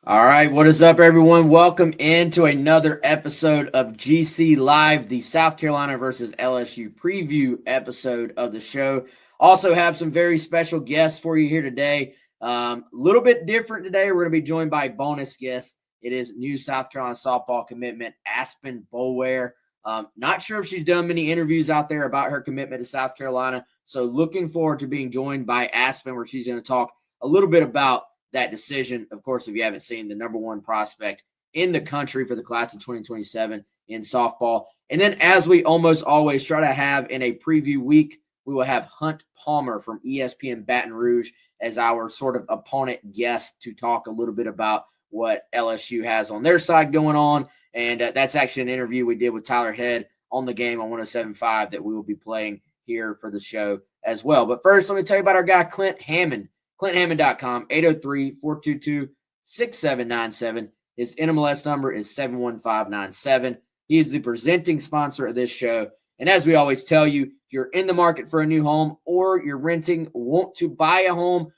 All right, what is up, everyone? Welcome into another episode of GC Live, the South Carolina versus LSU preview episode of the show. Also have some very special guests for you here today. A little bit different today. We're going to be joined by a bonus guest. It is new South Carolina softball commitment, Aspen Boulware. Not sure if she's done many interviews out there about her commitment to South Carolina. So looking forward to being joined by Aspen, where she's going to talk a little bit about that decision. Of course, if you haven't seen, the number one prospect in the country for the class of 2027 in softball. And then, as we almost always try to have in a preview week, we will have Hunt Palmer from ESPN Baton Rouge as our sort of opponent guest to talk a little bit about what LSU has on their side going on. And that's actually an interview we did with Tyler Head on the game on 107.5 that we will be playing here for the show as well. But first, let me tell you about our guy, Clint Hammond. ClintHammond.com, 803-422-6797. His NMLS number is 71597. He is the presenting sponsor of this show. And as we always tell you, if you're in the market for a new home or you're renting, want to buy a home,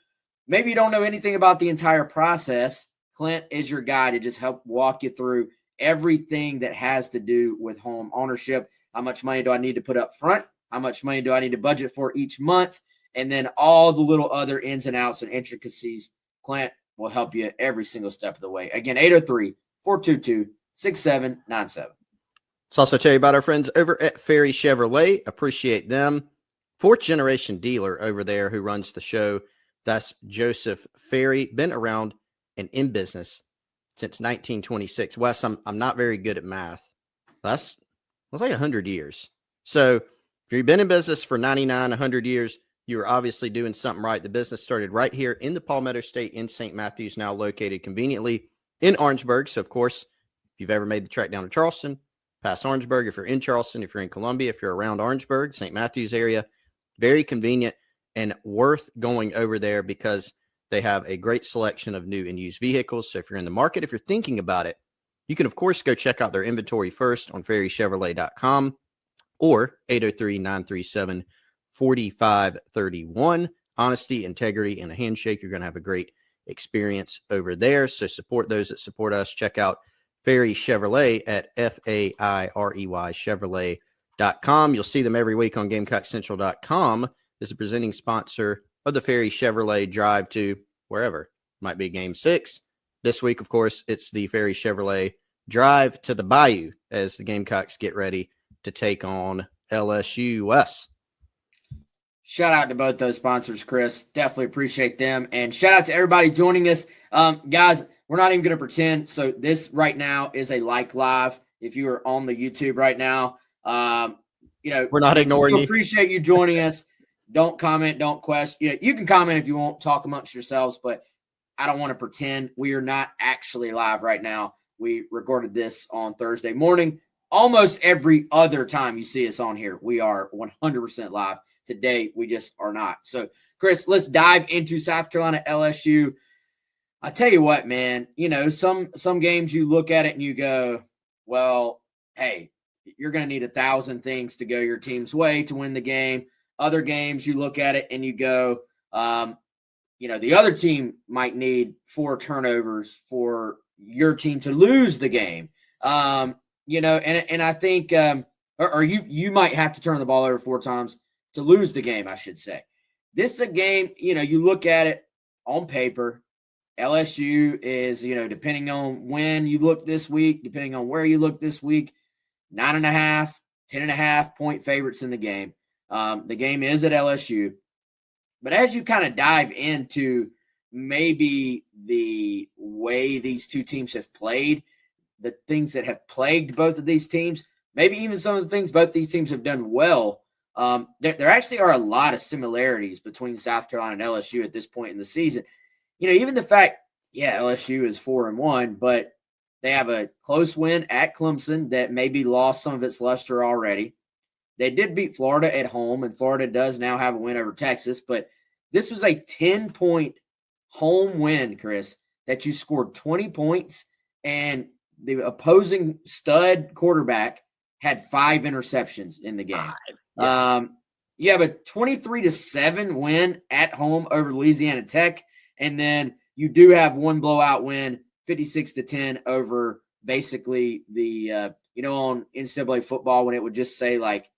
maybe you don't know anything about the entire process, Clint is your guy to just help walk you through everything that has to do with home ownership. How much money do I need to put up front? How much money do I need to budget for each month? And then all the little other ins and outs and intricacies, Clint will help you every single step of the way. Again, 803-422-6797. Let's also tell you about our friends over at Ferry Chevrolet. Appreciate them. Fourth generation dealer over there who runs the show. That's Joseph Ferry. Been around and in business since 1926. Wes, I'm not very good at math. That's like 100 years. So if you've been in business for 99, 100 years, you are obviously doing something right. The business started right here in the Palmetto State in St. Matthews, now located conveniently in Orangeburg. So, of course, if you've ever made the trek down to Charleston, past Orangeburg, if you're in Charleston, if you're in Columbia, if you're around Orangeburg, St. Matthews area, very convenient and worth going over there because they have a great selection of new and used vehicles. So if you're in the market, if you're thinking about it, you can, of course, go check out their inventory first on ferrychevrolet.com or 803-937-4531. Honesty, integrity, and a handshake. You're going to have a great experience over there. So support those that support us. Check out Ferry Chevrolet at FAIREY Chevrolet.com. You'll see them every week on GamecockCentral.com as a presenting sponsor of the Ferry Chevrolet drive to wherever. Might be Game 6. This week, of course, it's the Ferry Chevrolet drive to the Bayou as the Gamecocks get ready to take on LSU West. Shout out to both those sponsors, Chris. Definitely appreciate them. And shout out to everybody joining us. Guys, we're not even going to pretend. So this right now is a live. If you are on the YouTube right now, we're not ignoring you. Appreciate you joining us. Don't comment. Don't question. You can comment if you want, talk amongst yourselves, but I don't want to pretend. We are not actually live right now. We recorded this on Thursday morning. Almost every other time you see us on here, we are 100% live. Today, we just are not. So, Chris, let's dive into South Carolina LSU. I tell you what, man, some games you look at it and you go, well, hey, you're going to need 1,000 things to go your team's way to win the game. Other games you look at it and you go, the other team might need 4 turnovers for your team to lose the game. And I think or you might have to turn the ball over 4 times to lose the game, I should say. This is a game, you look at it on paper. LSU is, depending on when you look this week, depending on where you look this week, 9.5, 10.5 point favorites in the game. The game is at LSU. But as you kind of dive into maybe the way these two teams have played, the things that have plagued both of these teams, maybe even some of the things both these teams have done well, there actually are a lot of similarities between South Carolina and LSU at this point in the season. Even the fact, LSU is 4-1, but they have a close win at Clemson that maybe lost some of its luster already. They did beat Florida at home, and Florida does now have a win over Texas, but this was a 10-point home win, Chris, that you scored 20 points, and the opposing stud quarterback had 5 interceptions in the game. Yes. You have a 23-7 win at home over Louisiana Tech, and then you do have one blowout win 56-10 over basically the, on NCAA football when it would just say like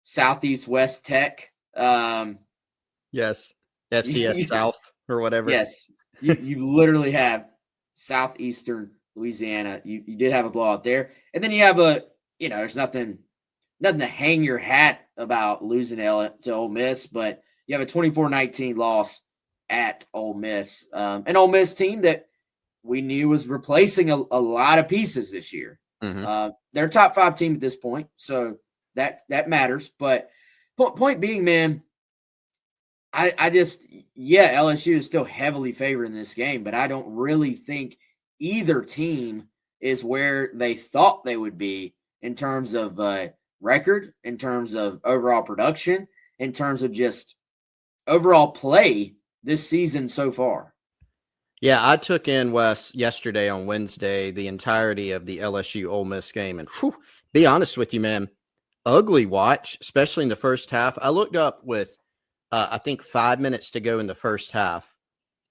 Southeast West Tech. Yes. FCS South or whatever. Yes. You literally have Southeastern Louisiana. You did have a blowout there. And then you have there's nothing to hang your hat about losing to Ole Miss, but you have a 24-19 loss at Ole Miss. An Ole Miss team that we knew was replacing a lot of pieces this year. Mm-hmm. They're a top 5 team at this point, so that matters. But point being, man, I just, LSU is still heavily favored in this game, but I don't really think either team is where they thought they would be in terms of record, in terms of overall production, in terms of just overall play this season so far. Yeah, I took in, Wes, yesterday on Wednesday, the entirety of the LSU Ole Miss game. And be honest with you, man, ugly watch, especially in the first half. I looked up with, I think, 5 minutes to go in the first half,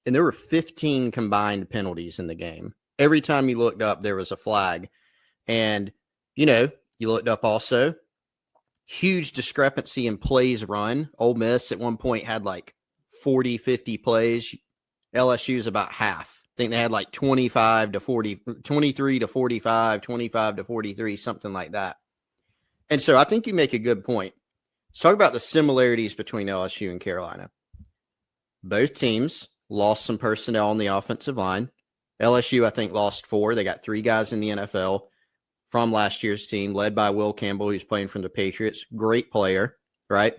and there were 15 combined penalties in the game. Every time you looked up, there was a flag. And, you looked up also, huge discrepancy in plays run. Ole Miss at one point had like 40, 50 plays. LSU's about half. I think they had like 25 to 40, 23 to 45, 25 to 43, something like that. And so I think you make a good point. Let's talk about the similarities between LSU and Carolina. Both teams lost some personnel on the offensive line. LSU, I think, lost 4. They got 3 guys in the NFL from last year's team, led by Will Campbell, who's playing from the Patriots. Great player, right?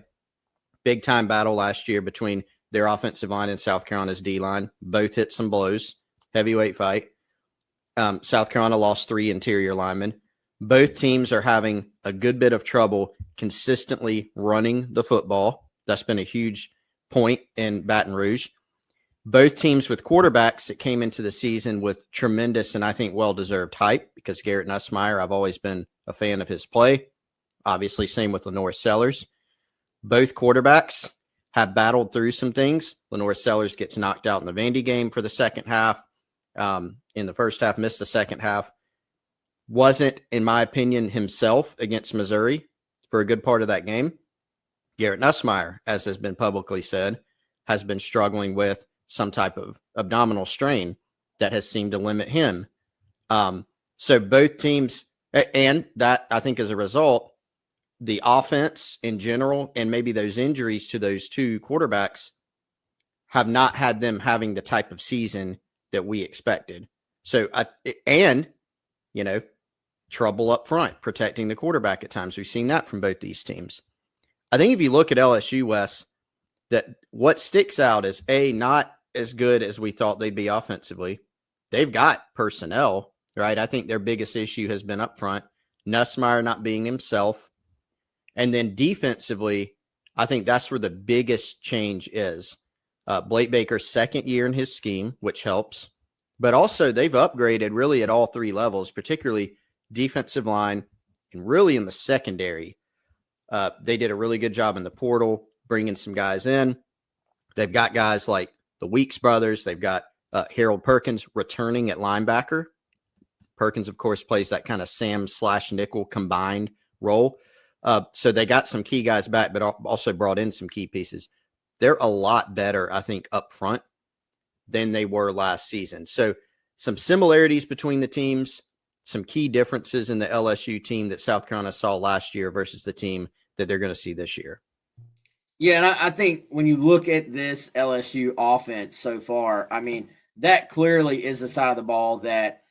Big time battle last year between their offensive line and South Carolina's D-line. Both hit some blows. Heavyweight fight. South Carolina lost 3 interior linemen. Both teams are having a good bit of trouble consistently running the football. That's been a huge point in Baton Rouge. Both teams with quarterbacks that came into the season with tremendous and I think well-deserved hype, because Garrett Nussmeier, I've always been a fan of his play. Obviously, same with Lenore Sellers. Both quarterbacks have battled through some things. Lenore Sellers gets knocked out in the Vandy game for the second half. In the first half, missed the second half. Wasn't, in my opinion, himself against Missouri for a good part of that game. Garrett Nussmeier, as has been publicly said, has been struggling with some type of abdominal strain that has seemed to limit him. So both teams, and that I think as a result, the offense in general, and maybe those injuries to those 2 quarterbacks have not had them having the type of season that we expected. So, trouble up front, protecting the quarterback at times. We've seen that from both these teams. I think if you look at LSU, Wes, that what sticks out is not as good as we thought they'd be offensively. They've got personnel, right? I think their biggest issue has been up front. Nussmeier not being himself. And then defensively, I think that's where the biggest change is. Blake Baker's second year in his scheme, which helps. But also they've upgraded really at all 3 levels, particularly defensive line and really in the secondary. They did a really good job in the portal, bringing some guys in. They've got guys like the Weeks brothers. They've got Harold Perkins returning at linebacker. Perkins, of course, plays that kind of Sam/nickel combined role. So they got some key guys back, but also brought in some key pieces. They're a lot better, I think, up front than they were last season. So some similarities between the teams, some key differences in the LSU team that South Carolina saw last year versus the team that they're going to see this year. Yeah, and I think when you look at this LSU offense so far, I mean, that clearly is the side of the ball that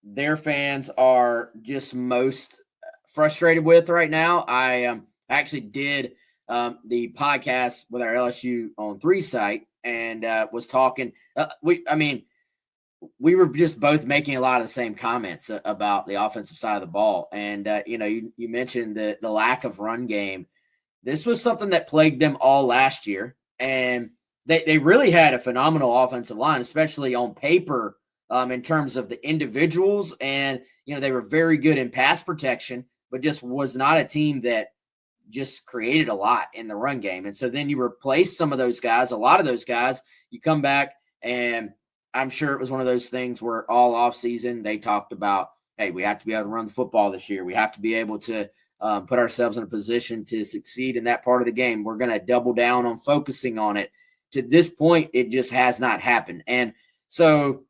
their fans are just most frustrated with right now. I actually did the podcast with our LSU on 3 site and was talking. We were just both making a lot of the same comments about the offensive side of the ball. And, you mentioned the lack of run game. This was something that plagued them all last year. And they really had a phenomenal offensive line, especially on paper in terms of the individuals. And, they were very good in pass protection, but just was not a team that just created a lot in the run game. And so then you replace some of those guys, a lot of those guys, you come back and I'm sure it was one of those things where all offseason they talked about, hey, we have to be able to run the football this year. We have to be able to put ourselves in a position to succeed in that part of the game. We're going to double down on focusing on it. To this point, it just has not happened. And so,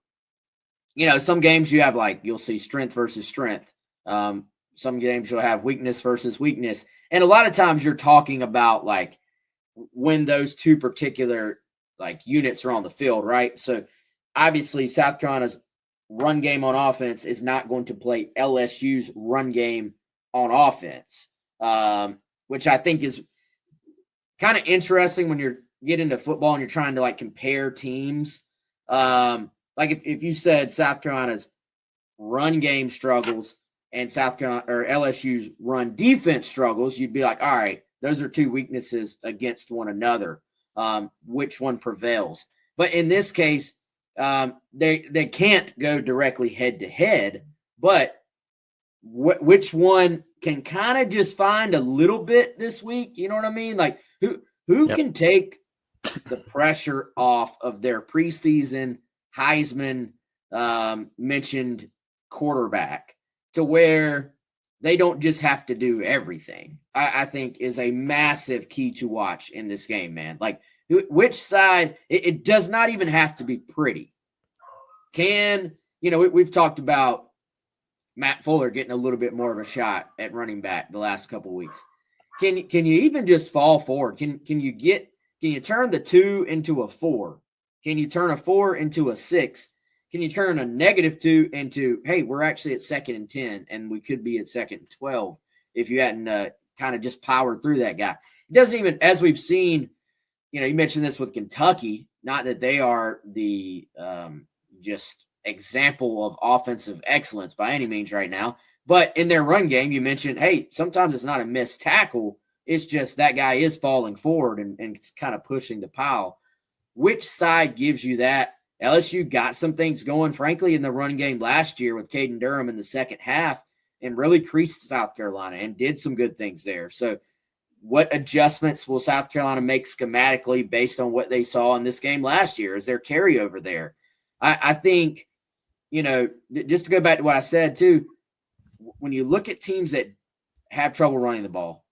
some games you have you'll see strength versus strength. Some games you'll have weakness versus weakness. And a lot of times you're talking about when those two particular units are on the field, right? So obviously South Carolina's run game on offense is not going to play LSU's run game on offense, which I think is kind of interesting when you get into football and you're trying to compare teams. If you said South Carolina's run game struggles and South Carolina or LSU's run defense struggles, you'd be like, all right, those are two weaknesses against one another. Which one prevails? But in this case, they can't go directly head to head, but which one can kind of just find a little bit this week? You know what I mean? Who can take the pressure off of their preseason Heisman mentioned quarterback to where they don't just have to do everything, I think is a massive key to watch in this game, man. Which side, it does not even have to be pretty. We've talked about Matt Fuller getting a little bit more of a shot at running back the last couple of weeks. Can you even just fall forward? Can you turn the 2 into a 4? Can you turn a 4 into a 6? Can you turn a -2 into, hey, we're actually at 2nd and 10, and we could be at 2nd and 12 if you hadn't kind of just powered through that guy? It doesn't even, as we've seen, you mentioned this with Kentucky, not that they are the just example of offensive excellence by any means right now, but in their run game, you mentioned, hey, sometimes it's not a missed tackle. It's just that guy is falling forward and kind of pushing the pile. Which side gives you that? LSU got some things going, frankly, in the run game last year with Caden Durham in the second half and really creased South Carolina and did some good things there. So what adjustments will South Carolina make schematically based on what they saw in this game last year? Is there carryover there? I think, just to go back to what I said too, when you look at teams that have trouble running the ball,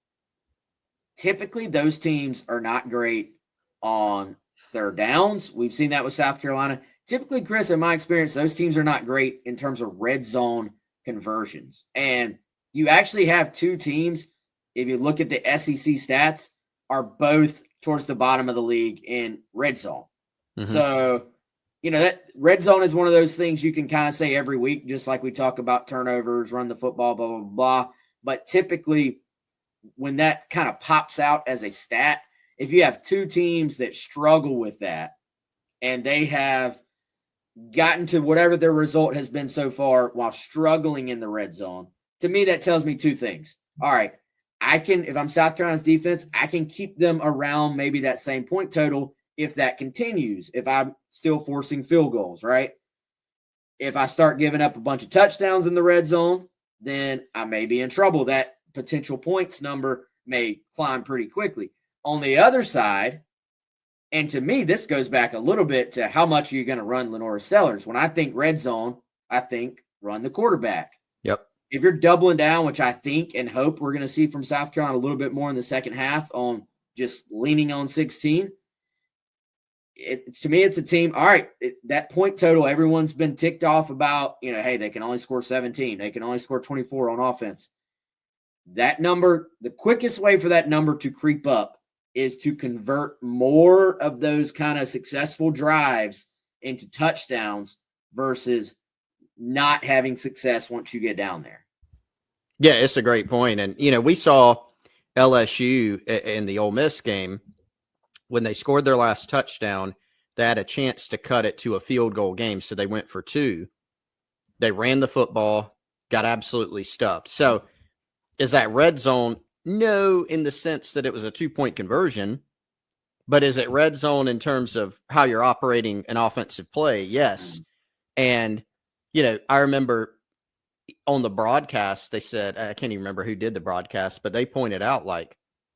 typically those teams are not great on third downs. We've seen that with South Carolina. Typically, Chris, in my experience, those teams are not great in terms of red zone conversions. And you actually have two teams, if you look at the SEC stats, are both towards the bottom of the league in red zone. Mm-hmm. So, that red zone is one of those things you can kind of say every week, just like we talk about turnovers, run the football, blah, blah, blah. But typically, when that kind of pops out as a stat, if you have two teams that struggle with that and they have gotten to whatever their result has been so far while struggling in the red zone, to me, that tells me two things. All right, if I'm South Carolina's defense, I can keep them around maybe that same point total if that continues, if I'm still forcing field goals, right? If I start giving up a bunch of touchdowns in the red zone, then I may be in trouble. That potential points number may climb pretty quickly. On the other side, and to me, this goes back a little bit to how much are you going to run Lenora Sellers. When I think red zone, I think run the quarterback. Yep. If you're doubling down, which I think and hope we're going to see from South Carolina a little bit more in the second half on just leaning on 16, to me, it's a team. All right, that point total, everyone's been ticked off about, hey, they can only score 17. They can only score 24 on offense. That number, the quickest way for that number to creep up is to convert more of those kind of successful drives into touchdowns versus not having success once you get down there. Yeah, it's a great point. And, we saw LSU in the Ole Miss game when they scored their last touchdown, they had a chance to cut it to a field goal game. So they went for 2. They ran the football, got absolutely stuffed. So is that red zone? No, in the sense that it was a 2-point conversion. But is it red zone in terms of how you're operating an offensive play? Yes. And, I remember on the broadcast, they said, I can't even remember who did the broadcast, but they pointed out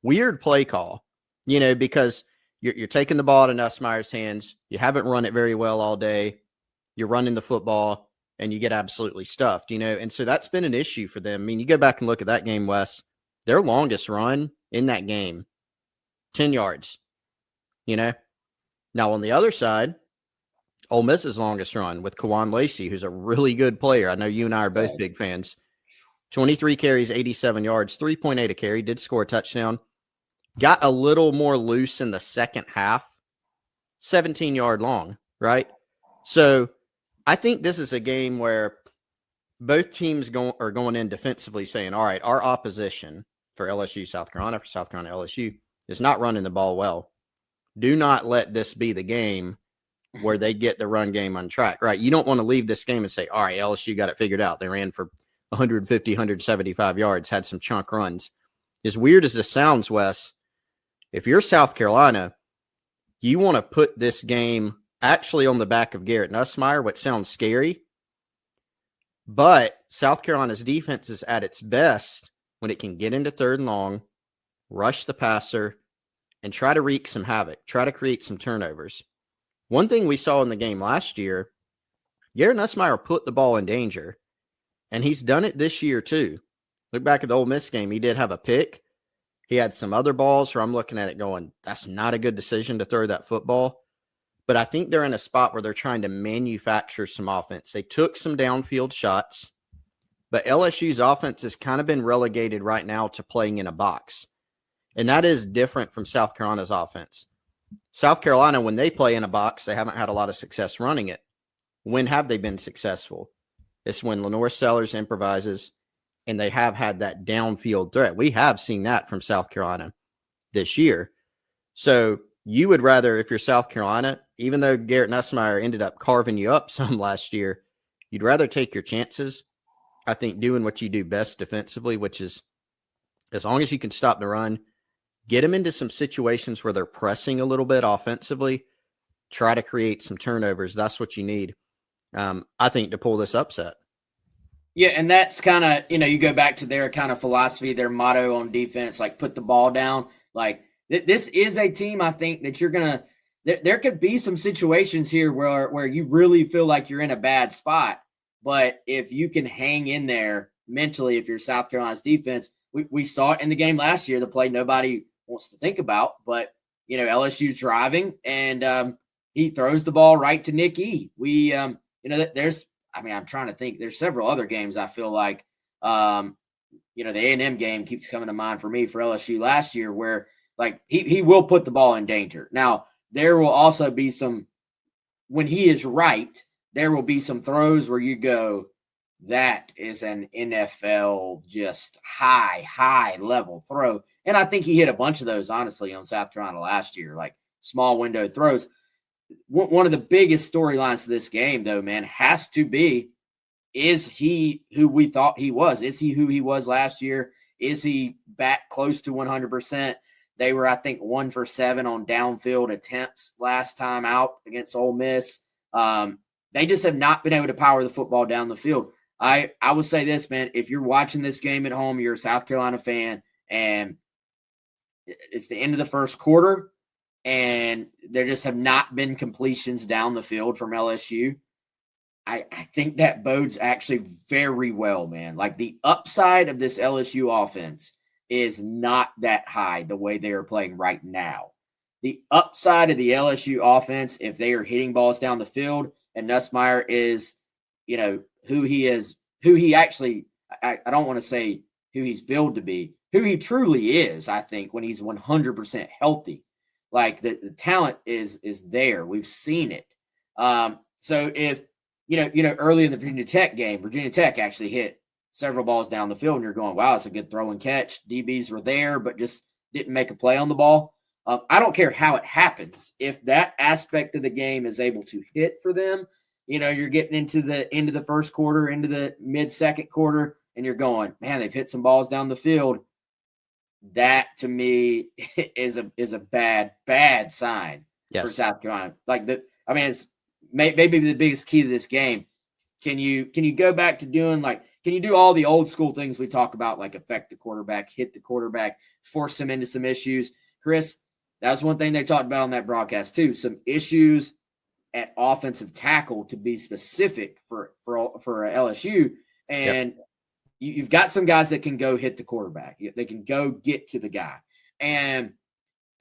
weird play call, because you're taking the ball out of Nussmeier's hands. You haven't run it very well all day. you're running the football, and you get absolutely stuffed, And so that's been an issue for them. I mean, you go back and look at that game, Wes, their longest run in that game, 10 yards, Now, on the other side, Ole Miss's longest run with Kawan Lacey, who's a really good player. I know you and I are both big fans. 23 carries, 87 yards, 3.8 a carry, did score a touchdown. Got a little more loose in the second half, 17-yard long, right? So I think this is a game where both teams are going in defensively saying, all right, our opposition for LSU, South Carolina, for South Carolina, LSU, is not running the ball well. Do not let this be the game where they get the run game on track, right? You don't want to leave this game and say, all right, LSU got it figured out. They ran for 150, 175 yards, had some chunk runs. As weird as this sounds, Wes, if you're South Carolina, you want to put this game actually on the back of Garrett Nussmeier, which sounds scary. But South Carolina's defense is at its best when it can get into third and long, rush the passer, and try to wreak some havoc, try to create some turnovers. One thing we saw in the game last year, Garrett Nussmeier put the ball in danger, and he's done it this year too. Look back at the Ole Miss game. He did have a pick. He had some other balls where I'm looking at it going, that's not a good decision to throw that football. But I think they're in a spot where they're trying to manufacture some offense. They took some downfield shots, but LSU's offense has kind of been relegated right now to playing in a box. And that is different from South Carolina's offense. South Carolina, when they play in a box, they haven't had a lot of success running it. When have they been successful? It's when Lenore Sellers improvises, and they have had that downfield threat. We have seen that from South Carolina this year. So you would rather, if you're South Carolina, even though Garrett Nussmeier ended up carving you up some last year, you'd rather take your chances, I think, doing what you do best defensively, which is as long as you can stop the run, get them into some situations where they're pressing a little bit offensively, try to create some turnovers. That's what you need, I think, to pull this upset. Yeah, and that's kind of, you go back to their kind of philosophy, their motto on defense, like put the ball down. Like this is a team, I think, that you're going to there could be some situations here where you really feel like you're in a bad spot. But if you can hang in there mentally, if you're South Carolina's defense, we saw it in the game last year, the play nobody wants to think about. But, LSU's driving, and he throws the ball right to Nick E. I'm trying to think. There's several other games I feel like, the A&M game keeps coming to mind for me for LSU last year where, like, he will put the ball in danger. Now, there will also be some – when he is right, there will be some throws where you go, that is an NFL just high level throw. And I think he hit a bunch of those, honestly, on South Carolina last year, like small window throws. One of the biggest storylines of this game, though, man, has to be, is he who we thought he was? Is he who he was last year? Is he back close to 100%? They were, I think, 1 for 7 on downfield attempts last time out against Ole Miss. They just have not been able to power the football down the field. I will say this, man, if you're watching this game at home, you're a South Carolina fan, and it's the end of the first quarter, and there just have not been completions down the field from LSU, I think that bodes actually very well, man. Like, the upside of this LSU offense is not that high the way they are playing right now. The upside of the LSU offense, if they are hitting balls down the field, and Nussmeier is, who he is, who he actually, I don't want to say who he's billed to be, who he truly is, I think, when he's 100% healthy. Like, the talent is there. We've seen it. So if, early in the Virginia Tech game, Virginia Tech actually hit several balls down the field, and you're going, wow, it's a good throw and catch. DBs were there, but just didn't make a play on the ball. I don't care how it happens. If that aspect of the game is able to hit for them, you're getting into the end of the first quarter, into the mid-second quarter, and you're going, man, they've hit some balls down the field. That, to me, is a bad sign for South Carolina. It's maybe the biggest key to this game. Can you go back to doing, can you do all the old school things we talk about, like affect the quarterback, hit the quarterback, force him into some issues? Chris, that was one thing they talked about on that broadcast too, some issues at offensive tackle, to be specific for LSU. And you've got some guys that can go hit the quarterback. They can go get to the guy. And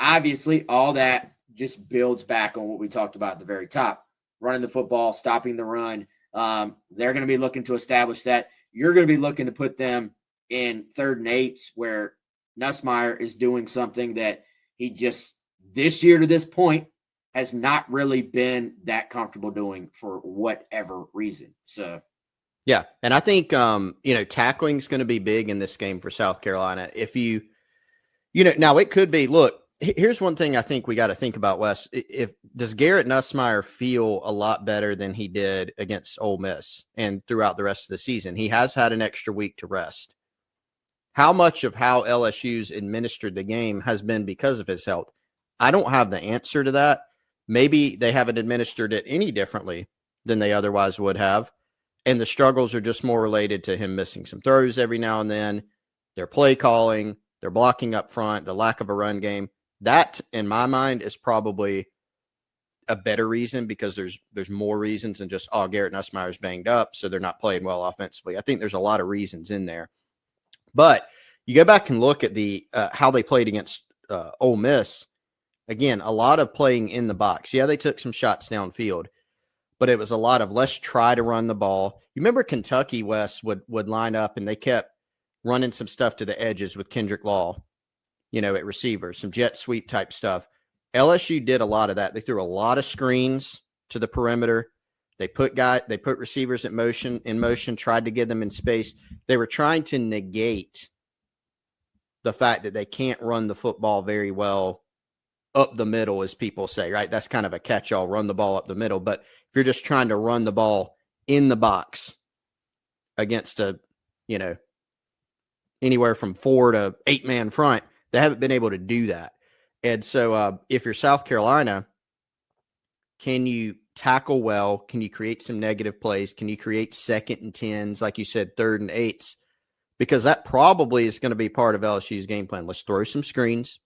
obviously all that just builds back on what we talked about at the very top, running the football, stopping the run. They're going to be looking to establish that. You're going to be looking to put them in 3rd and 8s where Nussmeier is doing something that he just this year to this point has not really been that comfortable doing for whatever reason. So, yeah. And I think, tackling is going to be big in this game for South Carolina. If now it could be, look, here's one thing I think we got to think about, Wes. Does Garrett Nussmeier feel a lot better than he did against Ole Miss and throughout the rest of the season? He has had an extra week to rest. How much of how LSU's administered the game has been because of his health? I don't have the answer to that. Maybe they haven't administered it any differently than they otherwise would have. And the struggles are just more related to him missing some throws every now and then, their play calling, their blocking up front, the lack of a run game. That, in my mind, is probably a better reason, because there's more reasons than just, Garrett Nussmeier's banged up, so they're not playing well offensively. I think there's a lot of reasons in there. But you go back and look at the how they played against Ole Miss. Again, a lot of playing in the box. Yeah, they took some shots downfield, but it was a lot of let's try to run the ball. You remember Kentucky, Wes, would line up and they kept running some stuff to the edges with Kendrick Law, at receiver, some jet sweep type stuff. LSU did a lot of that. They threw a lot of screens to the perimeter. They put receivers in motion, tried to get them in space. They were trying to negate the fact that they can't run the football very well up the middle, as people say, right? That's kind of a catch-all, run the ball up the middle. But if you're just trying to run the ball in the box against anywhere from 4 to 8-man front, they haven't been able to do that. And so if you're South Carolina, can you tackle well? Can you create some negative plays? Can you create 2nd and 10s, like you said, 3rd and 8s? Because that probably is going to be part of LSU's game plan. Let's throw some screens,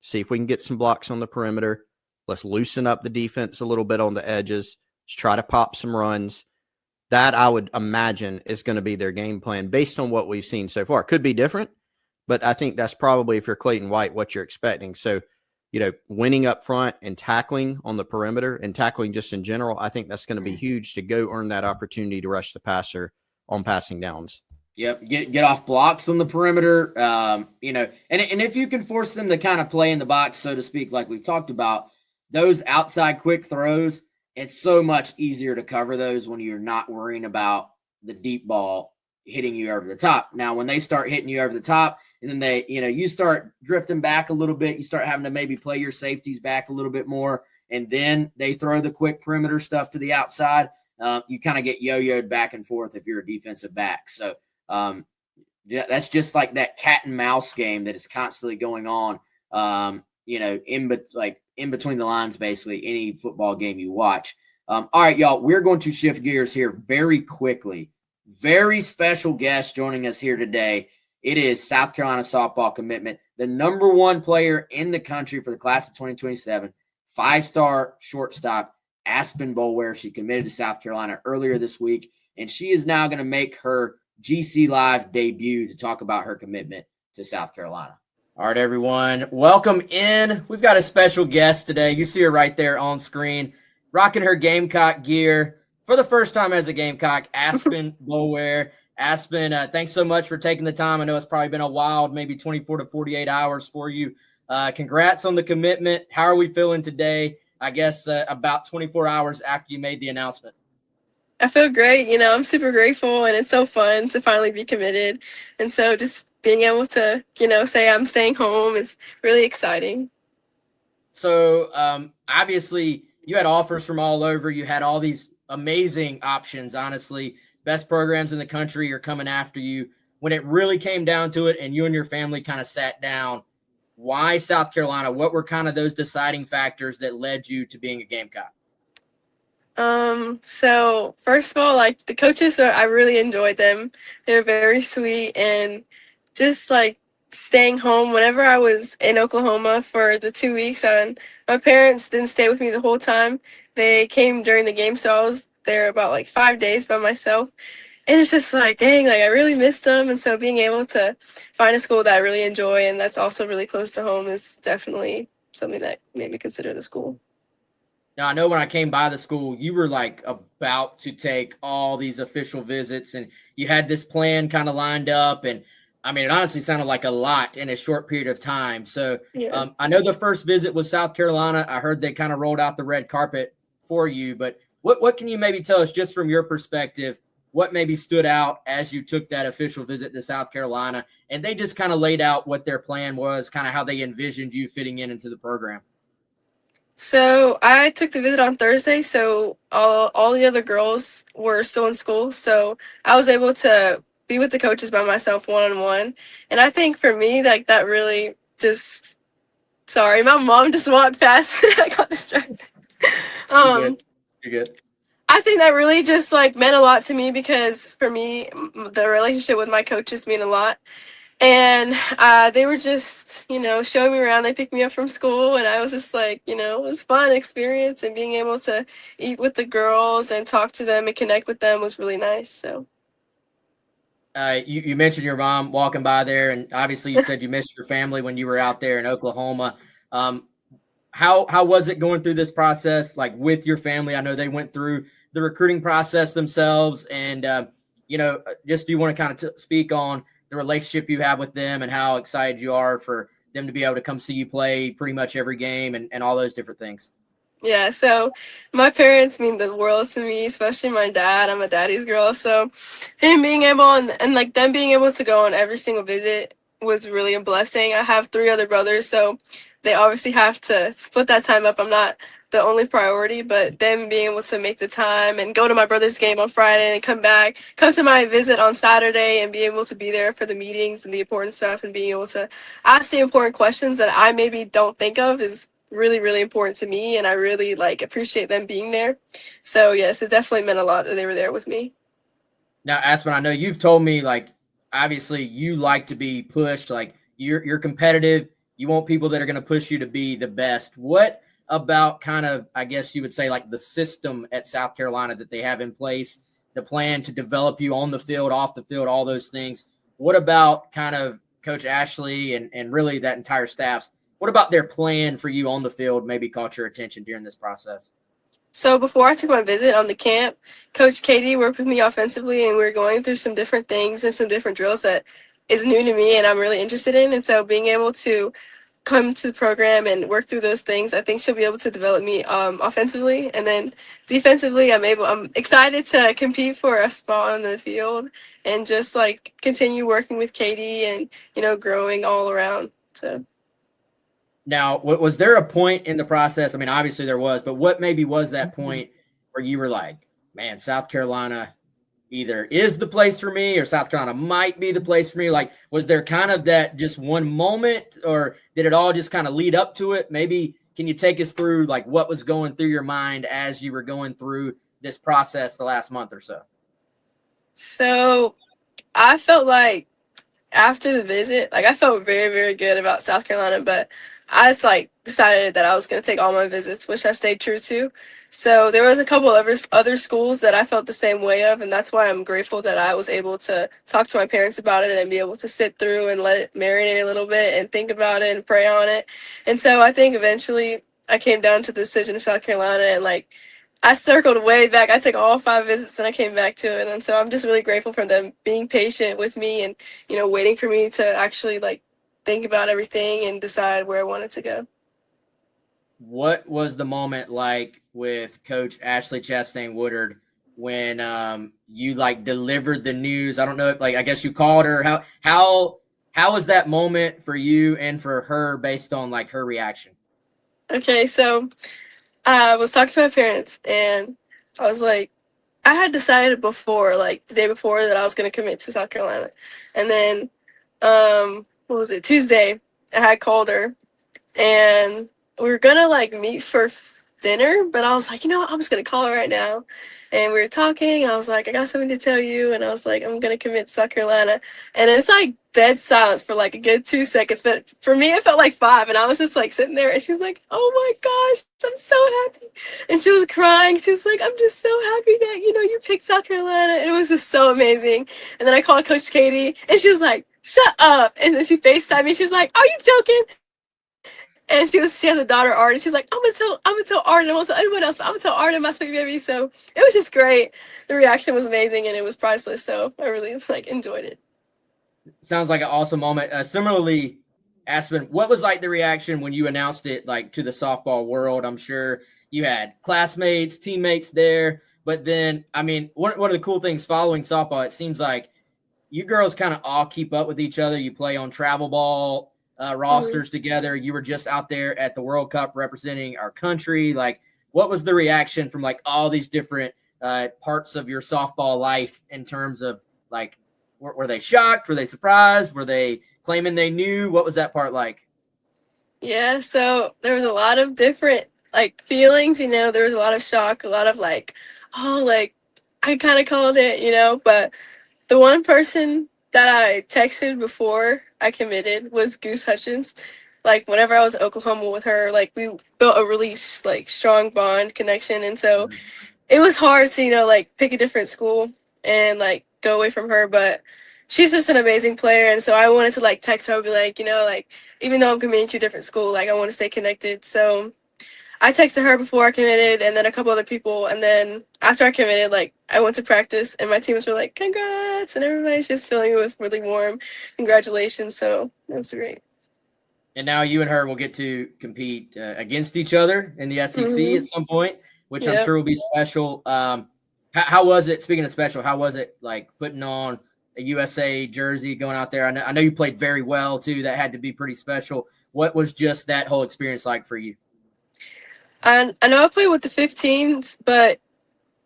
see if we can get some blocks on the perimeter. Let's loosen up the defense a little bit on the edges. Let's try to pop some runs. That, I would imagine, is going to be their game plan based on what we've seen so far. Could be different, but I think that's probably, if you're Clayton White, what you're expecting. So, winning up front and tackling on the perimeter and tackling just in general, I think that's going to be huge to go earn that opportunity to rush the passer on passing downs. Yep, get off blocks on the perimeter, and if you can force them to kind of play in the box, so to speak, like we've talked about, those outside quick throws, it's so much easier to cover those when you're not worrying about the deep ball hitting you over the top. Now, when they start hitting you over the top, and then you start drifting back a little bit, you start having to maybe play your safeties back a little bit more, and then they throw the quick perimeter stuff to the outside, you kind of get yo-yoed back and forth if you're a defensive back. So, that's just like that cat and mouse game that is constantly going on, in between the lines, basically any football game you watch. All right, y'all, we're going to shift gears here very quickly. Very special guest joining us here today. It is South Carolina softball commitment, the number 1 player in the country for the class of 2027, 5-star shortstop, Aspen Boulware. She committed to South Carolina earlier this week, and she is now going to make her GC Live debut to talk about her commitment to South Carolina. All right, everyone, welcome in. We've got a special guest today. You see her right there on screen, rocking her Gamecock gear for the first time as a Gamecock, Aspen Boulware. Aspen, thanks so much for taking the time. I know it's probably been a wild, maybe 24 to 48 hours for you. Congrats on the commitment. How are we feeling today? I guess about 24 hours after you made the announcement. I feel great. I'm super grateful, and it's so fun to finally be committed. And so just being able to, say I'm staying home is really exciting. So obviously you had offers from all over. You had all these amazing options, honestly. Best programs in the country are coming after you. When it really came down to it and you and your family kind of sat down, why South Carolina? What were kind of those deciding factors that led you to being a Gamecock? So first of all, like the coaches, I really enjoyed them. They're very sweet, and just like staying home whenever I was in Oklahoma for the 2 weeks, and my parents didn't stay with me the whole time. They came during the game, so I was there about like 5 days by myself. And it's just like, dang, like I really missed them. And so being able to find a school that I really enjoy and that's also really close to home is definitely something that made me consider the school. Now, I know when I came by the school, you were like about to take all these official visits and you had this plan kind of lined up. And I mean, it honestly sounded like a lot in a short period of time. So Yeah. I know the first visit was South Carolina. I heard they kind of rolled out the red carpet for you. But what can you maybe tell us just from your perspective? What maybe stood out as you took that official visit to South Carolina? And they just kind of laid out what their plan was, kind of how they envisioned you fitting into the program. So I took the visit on Thursday, so all the other girls were still in school. So I was able to be with the coaches by myself one-on-one. And I think for me, like that really just, sorry, my mom just walked past. I got distracted. You're good. I think that really just like meant a lot to me because for me, the relationship with my coaches mean a lot. And they were just, showing me around. They picked me up from school, and I was just like, it was a fun experience. And being able to eat with the girls and talk to them and connect with them was really nice. So. You mentioned your mom walking by there, and obviously you said you missed your family when you were out there in Oklahoma. How was it going through this process, like with your family? I know they went through the recruiting process themselves, and just do you want to kind of speak on the relationship you have with them and how excited you are for them to be able to come see you play pretty much every game and all those different things? Yeah, so my parents mean the world to me, especially my dad. I'm a daddy's girl, so him being able and like them being able to go on every single visit was really a blessing. I have 3 other brothers, so they obviously have to split that time up. I'm not the only priority, but them being able to make the time and go to my brother's game on Friday and come to my visit on Saturday and be able to be there for the meetings and the important stuff and being able to ask the important questions that I maybe don't think of is really, really important to me, and I really appreciate them being there. So yes, it definitely meant a lot that they were there with me. Now, Aspen, I know you've told me obviously you like to be pushed, you're competitive. You want people that are going to push you to be the best. What about kind of, I guess you would say, like the system at South Carolina that they have in place, the plan to develop you on the field, off the field, all those things? What about kind of Coach Ashley and really that entire staff's, what about their plan for you on the field maybe caught your attention during this process? So before I took my visit on the camp, Coach Katie worked with me offensively, and we were going through some different things and some different drills that is new to me and I'm really interested in. And so being able to come to the program and work through those things, I think she'll be able to develop me offensively. And then defensively, I'm excited to compete for a spot on the field and just continue working with Katie and, growing all around. So. Now, was there a point in the process? I mean, obviously there was, but what maybe was that point where you were like, man, South Carolina either is the place for me or South Carolina might be the place for me? Like, was there kind of that just one moment, or did it all just kind of lead up to it? Maybe can you take us through what was going through your mind as you were going through this process the last month or so? So I felt like after the visit, I felt very, very good about South Carolina, but I just decided that I was going to take all my visits, which I stayed true to. So there was a couple of other schools that I felt the same way of, and that's why I'm grateful that I was able to talk to my parents about it and be able to sit through and let it marinate a little bit and think about it and pray on it. And so I think eventually I came down to the decision of South Carolina, and I circled way back. I took all 5 visits and I came back to it. And so I'm just really grateful for them being patient with me and, waiting for me to actually think about everything and decide where I wanted to go. What was the moment like with Coach Ashley Chastain Woodard when you delivered the news? I don't know if I guess you called her. How was that moment for you and for her based on her reaction? Okay, so I was talking to my parents and I was like, I had decided before, the day before, that I was going to commit to South Carolina. And then, what was it, Tuesday, I had called her and we were going to meet for dinner, but I was like, you know what, I'm just going to call her right now. And we were talking and I was like, I got something to tell you. And I was like, I'm going to commit to South Carolina. And it's dead silence for like a good 2 seconds, but for me it felt like 5, and I was just like sitting there, and she was like, "Oh my gosh, I'm so happy," and she was crying. She was like, "I'm just so happy that you picked South Carolina," and it was just so amazing. And then I called Coach Katie, and she was like, "Shut up," and then she FaceTimed me. She was like, "Are you joking?" And she has a daughter, Arden. She's like, I'm gonna tell Arden. I won't tell anyone else, but I'm gonna tell Arden, my sweet baby. So it was just great. The reaction was amazing, and it was priceless. So I really enjoyed it. Sounds like an awesome moment. Similarly, Aspen, what was like the reaction when you announced it like to the softball world? I'm sure you had classmates, teammates there, but then I mean, one of the cool things following softball, it seems like you girls kind of all keep up with each other. You play on travel ball rosters together. You were just out there at the World Cup representing our country. Like, what was the reaction from like all these different parts of your softball life in terms of like, were they shocked? Were they surprised? Were they claiming they knew? What was that part like? Yeah, so there was a lot of different like feelings. There was a lot of shock, a lot of like, oh, like I kind of called it, but the one person that I texted before I committed was Goose Hutchins. Like whenever I was in Oklahoma with her, like we built a really like strong bond connection, and so it was hard to like pick a different school and like go away from her, but she's just an amazing player, and so I wanted to like text her and be like, like even though I'm committing to a different school, like I want to stay connected. So I texted her before I committed, and then a couple other people, and then after I committed, like I went to practice, and my teammates were like, "Congrats!" and everybody's just filling me with really warm congratulations. So it was great. And now you and her will get to compete against each other in the SEC at some point, which I'm sure will be special. How was it? Speaking of special, how was it like putting on a USA jersey, going out there? I know you played very well too. That had to be pretty special. What was just that whole experience like for you? I know I played with the 15s, but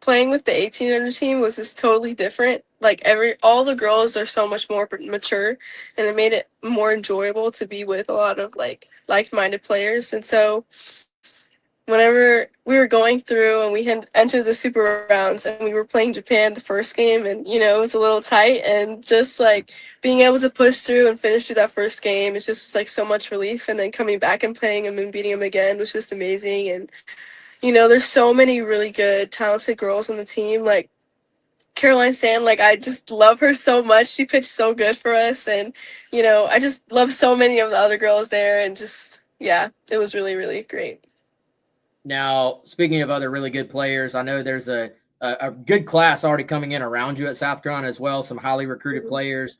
playing with the 18 under team was just totally different. Like all the girls are so much more mature, and it made it more enjoyable to be with a lot of like-minded players. And so whenever we were going through and we had entered the super rounds and we were playing Japan the first game, and it was a little tight, and just like being able to push through and finish through that first game, it just was like so much relief. And then coming back and playing them and beating them again was just amazing. And there's so many really good, talented girls on the team. Like Caroline Sand, like I just love her so much. She pitched so good for us, and I just love so many of the other girls there, and just it was really, really great. Now, speaking of other really good players, I know there's a good class already coming in around you at South Carolina as well, some highly recruited players.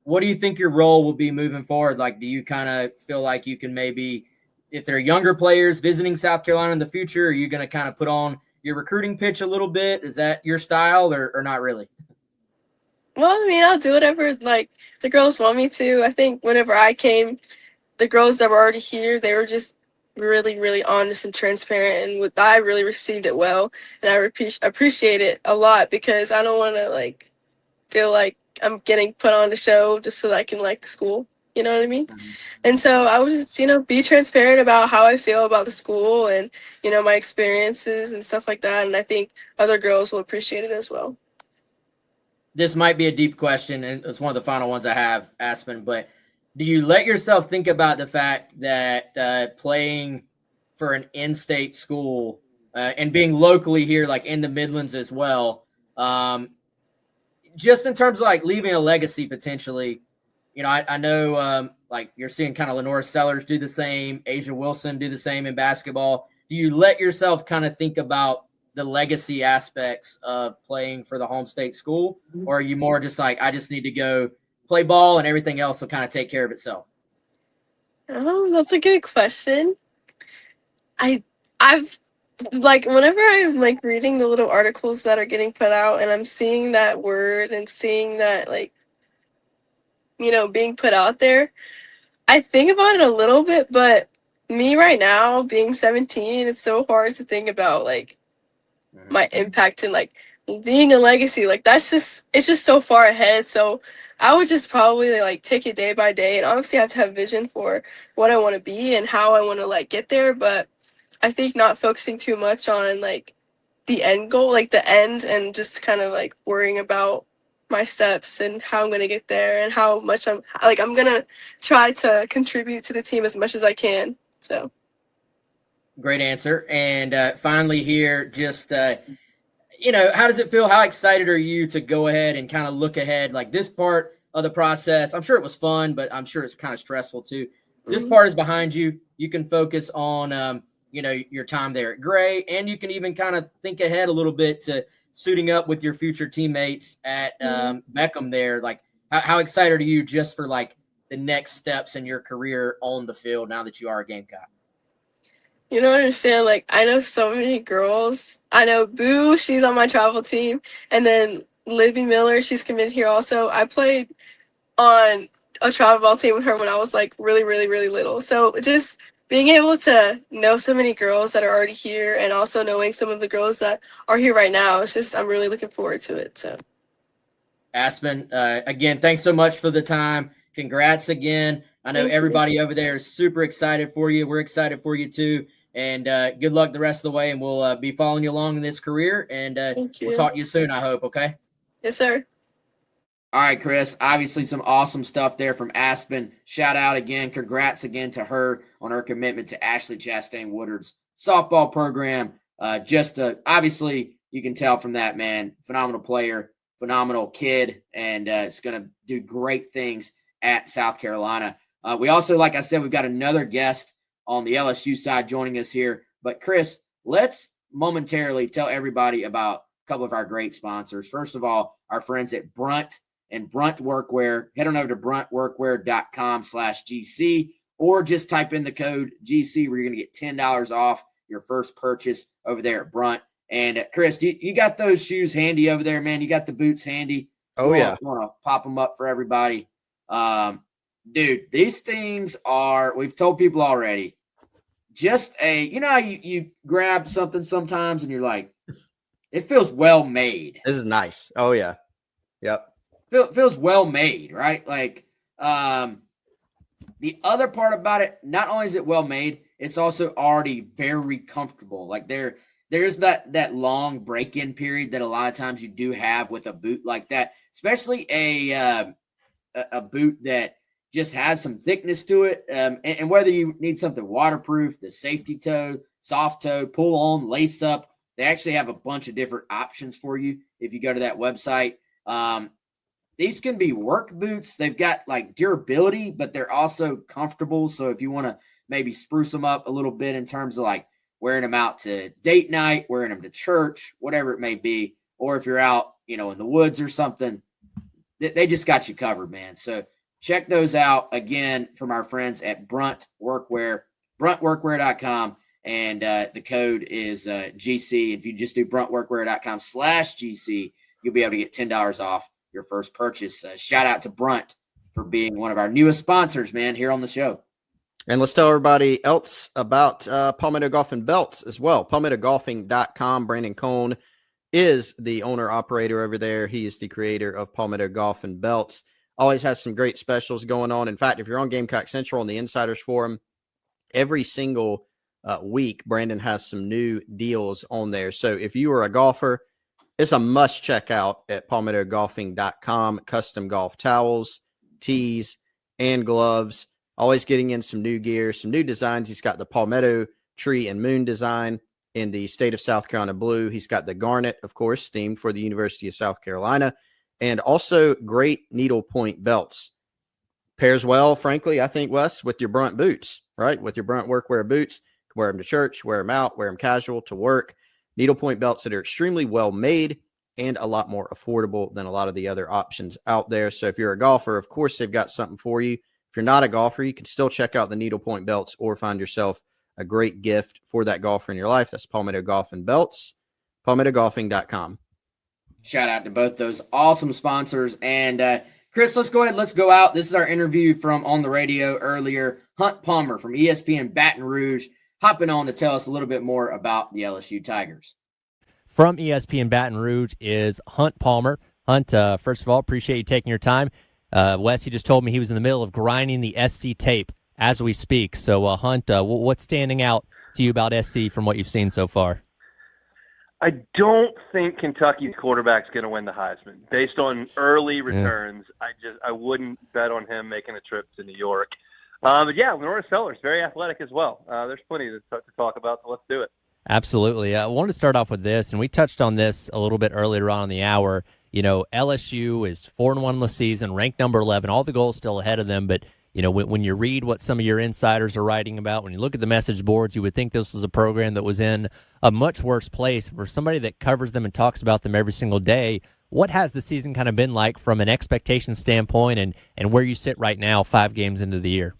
What do you think your role will be moving forward? Like, do you kind of feel like you can maybe, if they're younger players visiting South Carolina in the future, are you going to kind of put on your recruiting pitch a little bit? Is that your style or not really? Well, I mean, I'll do whatever like the girls want me to. I think whenever I came, the girls that were already here, they were just really, really honest and transparent, and I really received it well, and I appreciate it a lot, because I don't want to like feel like I'm getting put on the show just so that I can like the school. You know what I mean? And so I would just, be transparent about how I feel about the school and, my experiences and stuff like that. And I think other girls will appreciate it as well. This might be a deep question, and it's one of the final ones I have, Aspen, but do you let yourself think about the fact that playing for an in-state school and being locally here, like in the Midlands as well, just in terms of like leaving a legacy potentially? I know like you're seeing kind of Lenora Sellers do the same, Asia Wilson do the same in basketball. Do you let yourself kind of think about the legacy aspects of playing for the home state school, or are you more just like, I just need to go play ball and everything else will kind of take care of itself? Oh, that's a good question. I've like whenever I'm like reading the little articles that are getting put out, and I'm seeing that word and seeing that like being put out there, I think about it a little bit. But me right now being 17, it's so hard to think about like my impact and like being a legacy. Like it's just so far ahead. So I would just probably like take it day by day, and obviously I have to have vision for what I want to be and how I want to like get there. But I think not focusing too much on like the end goal, like the end, and just kind of like worrying about my steps and how I'm going to get there and how much I'm going to try to contribute to the team as much as I can. So. Great answer. And finally here, just, how does it feel? How excited are you to go ahead and kind of look ahead? Like this part of the process, I'm sure it was fun, but I'm sure it's kind of stressful too. This part is behind you. You can focus on, your time there at Gray, and you can even kind of think ahead a little bit to suiting up with your future teammates at Beckham there. Like how excited are you just for like the next steps in your career on the field now that you are a Gamecock? You don't understand. Like, I know so many girls. I know Boo, she's on my travel team. And then Libby Miller, she's committed here also. I played on a travel ball team with her when I was like really, really, really little. So just being able to know so many girls that are already here and also knowing some of the girls that are here right now, it's just, I'm really looking forward to it. So, Aspen, again, thanks so much for the time. Congrats again. I know everybody over there is super excited for you. We're excited for you too. And good luck the rest of the way. And we'll be following you along in this career. And we'll talk to you soon, I hope. Okay? Yes, sir. All right, Chris. Obviously some awesome stuff there from Aspen. Shout out again. Congrats again to her on her commitment to Ashley Chastain Woodard's softball program. Obviously you can tell from that, man, phenomenal player, phenomenal kid, and it's going to do great things at South Carolina. We also, like I said, we've got another guest on the LSU side joining us here. But Chris, let's momentarily tell everybody about a couple of our great sponsors. First of all, our friends at Brunt and Brunt Workwear. Head on over to bruntworkwear.com/GC or just type in the code GC where you're going to get $10 off your first purchase over there at Brunt. And Chris, you got those shoes handy over there, man. You got the boots handy. Oh, yeah. I want to pop them up for everybody. Dude, these things are, we've told people already, just how you grab something sometimes and you're like, it feels well made. This is nice. Oh, yeah. Yep. Feels well made, right? Like, the other part about it, not only is it well made, it's also already very comfortable. Like there's that long break-in period that a lot of times you do have with a boot like that, especially a boot that just has some thickness to it. And whether you need something waterproof, the safety toe, soft toe, pull on, lace up, they actually have a bunch of different options for you if you go to that website. These can be work boots. They've got like durability, but they're also comfortable. So if you want to maybe spruce them up a little bit in terms of like wearing them out to date night, wearing them to church, whatever it may be, or if you're out, in the woods or something, they just got you covered, man. So check those out again from our friends at Brunt Workwear, bruntworkwear.com. And the code is GC. If you just do bruntworkwear.com/GC, you'll be able to get $10 off your first purchase. Shout out to Brunt for being one of our newest sponsors, man, here on the show. And let's tell everybody else about Palmetto Golf and Belts as well. PalmettoGolfing.com. Brandon Cohn is the owner-operator over there. He is the creator of Palmetto Golf and Belts. Always has some great specials going on. In fact, if you're on Gamecock Central on the Insiders Forum, every single week, Brandon has some new deals on there. So if you are a golfer, it's a must check out at PalmettoGolfing.com. Custom golf towels, tees, and gloves. Always getting in some new gear, some new designs. He's got the Palmetto tree and moon design in the state of South Carolina blue. He's got the garnet, of course, themed for the University of South Carolina, and also great needlepoint belts. Pairs well, frankly, I think, Wes, with your Brunt boots, right? With your Brunt workwear boots. Wear them to church, wear them out, wear them casual to work. Needlepoint belts that are extremely well made and a lot more affordable than a lot of the other options out there. So if you're a golfer, of course, they've got something for you. If you're not a golfer, you can still check out the needlepoint belts or find yourself a great gift for that golfer in your life. That's Palmetto Golf and Belts, PalmettoGolfing.com. Shout out to both those awesome sponsors. And Chris, let's go ahead. Let's go out. This is our interview from on the radio earlier. Hunt Palmer from ESPN Baton Rouge hopping on to tell us a little bit more about the LSU Tigers. From ESPN Baton Rouge is Hunt Palmer. Hunt, first of all, appreciate you taking your time. Wes, he just told me he was in the middle of grinding the SC tape as we speak. So, Hunt, what's standing out to you about SC from what you've seen so far? I don't think Kentucky's quarterback's going to win the Heisman. Based on early returns, I wouldn't bet on him making a trip to New York. But yeah, Lenora Sellers, very athletic as well. There's plenty to talk about, so let's do it. Absolutely. I wanted to start off with this, and we touched on this a little bit earlier on in the hour. LSU is 4-1 this season, ranked number 11. All the goals still ahead of them, but when you read what some of your insiders are writing about, when you look at the message boards, you would think this was a program that was in a much worse place. For somebody that covers them and talks about them every single day, what has the season kind of been like from an expectation standpoint and where you sit right now 5 games into the year?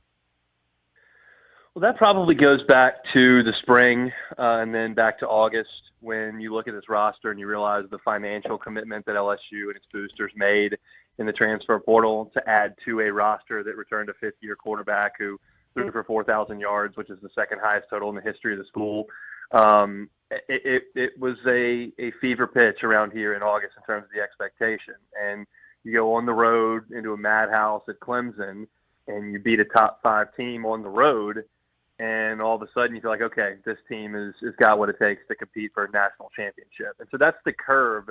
Well, that probably goes back to the spring and then back to August when you look at this roster and you realize the financial commitment that LSU and its boosters made in the transfer portal to add to a roster that returned a fifth-year quarterback who threw for 4,000 yards, which is the second highest total in the history of the school. It was a fever pitch around here in August in terms of the expectation. And you go on the road into a madhouse at Clemson and you beat a top 5 team on the road, and all of a sudden you feel like, okay, this team has got what it takes to compete for a national championship. And so that's the curve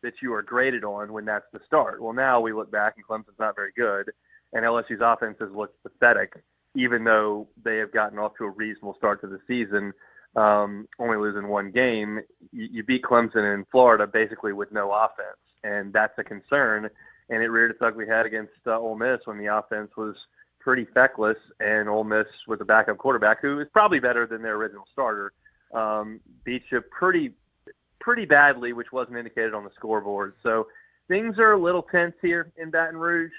that you are graded on when that's the start. Well, now we look back and Clemson's not very good, and LSU's offense has looked pathetic, even though they have gotten off to a reasonable start to the season, only losing 1 game. You beat Clemson in Florida basically with no offense, and that's a concern. And it reared its ugly head against Ole Miss when the offense was pretty feckless, and Ole Miss with a backup quarterback who is probably better than their original starter, beat you pretty badly, which wasn't indicated on the scoreboard. So things are a little tense here in Baton Rouge.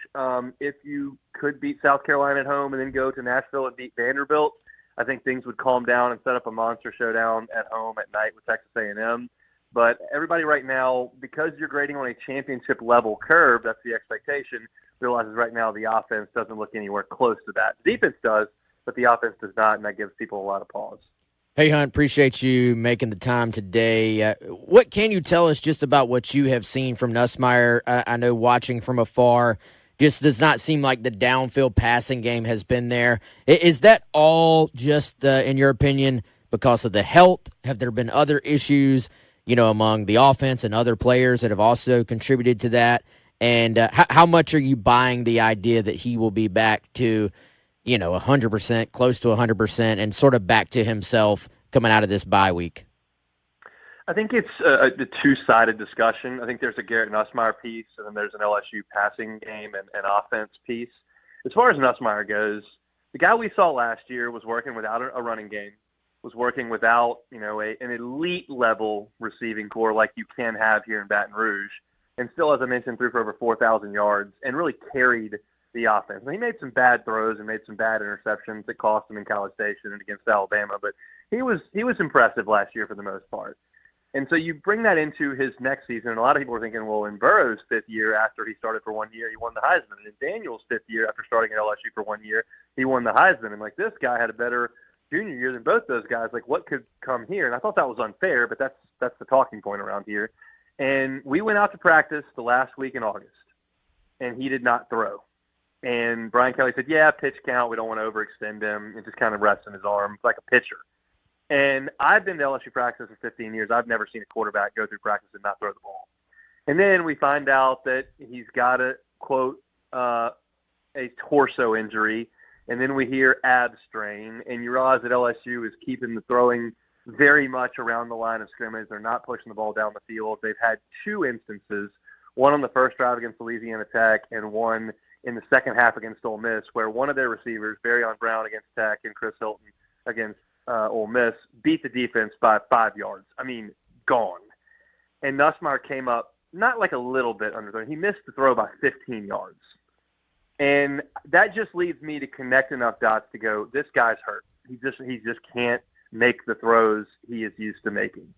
If you could beat South Carolina at home and then go to Nashville and beat Vanderbilt, I think things would calm down and set up a monster showdown at home at night with Texas A&M. But everybody right now, because you're grading on a championship level curve, that's the expectation, realizes right now the offense doesn't look anywhere close to that. The defense does, but the offense does not, and that gives people a lot of pause. Hey, Hunt, appreciate you making the time today. What can you tell us just about what you have seen from Nussmeier? I know watching from afar just does not seem like the downfield passing game has been there. Is that all just, in your opinion, because of the health? Have there been other issues, among the offense and other players that have also contributed to that? And how much are you buying the idea that he will be back to 100%, close to 100%, and sort of back to himself coming out of this bye week? I think it's a two-sided discussion. I think there's a Garrett Nussmeier piece, and then there's an LSU passing game and offense piece. As far as Nussmeier goes, the guy we saw last year was working without a running game, was working without an elite-level receiving core like you can have here in Baton Rouge, and still, as I mentioned, threw for over 4,000 yards and really carried the offense. He made some bad throws and made some bad interceptions that cost him in College Station and against Alabama, but he was impressive last year for the most part. And so you bring that into his next season, and a lot of people are thinking, well, in Burrow's 5th year after he started for 1 year, he won the Heisman. And in Daniel's 5th year after starting at LSU for 1 year, he won the Heisman. And this guy had a better junior year than both those guys. What could come here? And I thought that was unfair, but that's the talking point around here. And we went out to practice the last week in August, and he did not throw. And Brian Kelly said, yeah, pitch count. We don't want to overextend him, and just kind of rest in his arm like a pitcher. And I've been to LSU practice for 15 years. I've never seen a quarterback go through practice and not throw the ball. And then we find out that he's got a, quote, a torso injury. And then we hear ab strain. And you realize that LSU is keeping the throwing very much around the line of scrimmage. They're not pushing the ball down the field. They've had 2 instances, one on the first drive against Louisiana Tech and one in the second half against Ole Miss, where one of their receivers, Barryon Brown against Tech and Chris Hilton against Ole Miss, beat the defense by 5 yards. Gone. And Nussmeier came up not like a little bit under. He missed the throw by 15 yards. And that just leads me to connect enough dots to go, this guy's hurt. He just can't make the throws he is used to making.